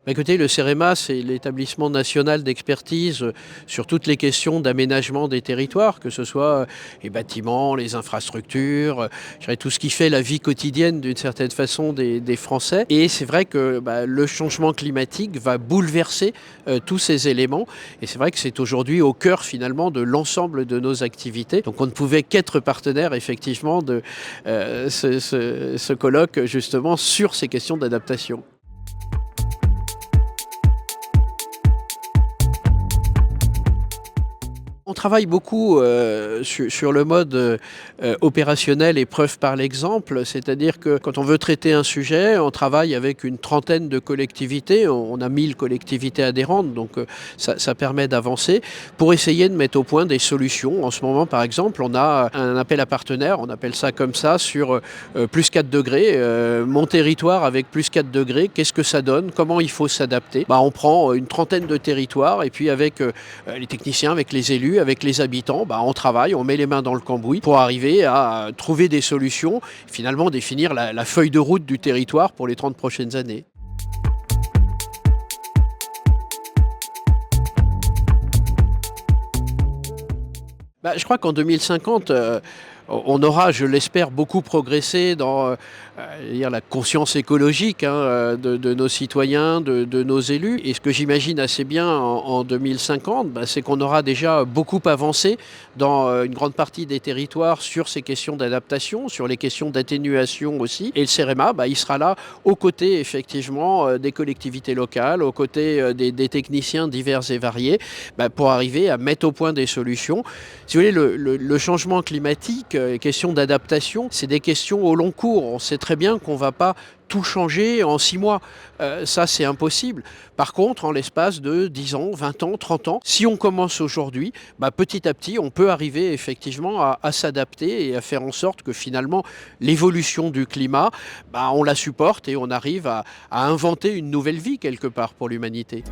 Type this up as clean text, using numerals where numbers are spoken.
Bah, écoutez, le CEREMA, c'est l'établissement national d'expertise sur toutes les questions d'aménagement des territoires, que ce soit les bâtiments, les infrastructures, je dirais tout ce qui fait la vie quotidienne d'une certaine façon des Français. Et c'est vrai que le changement climatique va bouleverser tous ces éléments. Et c'est vrai que c'est aujourd'hui au cœur finalement de l'ensemble de nos activités. Donc on ne pouvait qu'être partenaire effectivement de ce colloque justement sur ces questions d'adaptation. On travaille beaucoup sur le mode opérationnel et preuve par l'exemple, c'est-à-dire que quand on veut traiter un sujet, on travaille avec une trentaine de collectivités, on a 1000 collectivités adhérentes, donc ça permet d'avancer pour essayer de mettre au point des solutions. En ce moment, par exemple, on a un appel à partenaires, on appelle ça comme ça, sur plus 4 degrés, mon territoire avec plus 4 degrés, qu'est-ce que ça donne, comment il faut s'adapter. On prend une trentaine de territoires et puis avec les techniciens, avec les élus, avec les habitants, on travaille, on met les mains dans le cambouis pour arriver à trouver des solutions, finalement définir la feuille de route du territoire pour les 30 prochaines années. Je crois qu'en 2050, on aura, je l'espère, beaucoup progressé dans la conscience écologique de nos citoyens, de nos élus. Et ce que j'imagine assez bien en 2050, c'est qu'on aura déjà beaucoup avancé dans une grande partie des territoires sur ces questions d'adaptation, sur les questions d'atténuation aussi. Et le CEREMA, il sera là aux côtés effectivement des collectivités locales, aux côtés des techniciens divers et variés, pour arriver à mettre au point des solutions. Si vous voulez, le changement climatique, les questions d'adaptation, c'est des questions au long cours. On sait très bien qu'on ne va pas tout changer en 6 mois. Ça, c'est impossible. Par contre, en l'espace de 10 ans, 20 ans, 30 ans, si on commence aujourd'hui, petit à petit, on peut arriver effectivement à s'adapter et à faire en sorte que finalement, l'évolution du climat, on la supporte et on arrive à inventer une nouvelle vie quelque part pour l'humanité.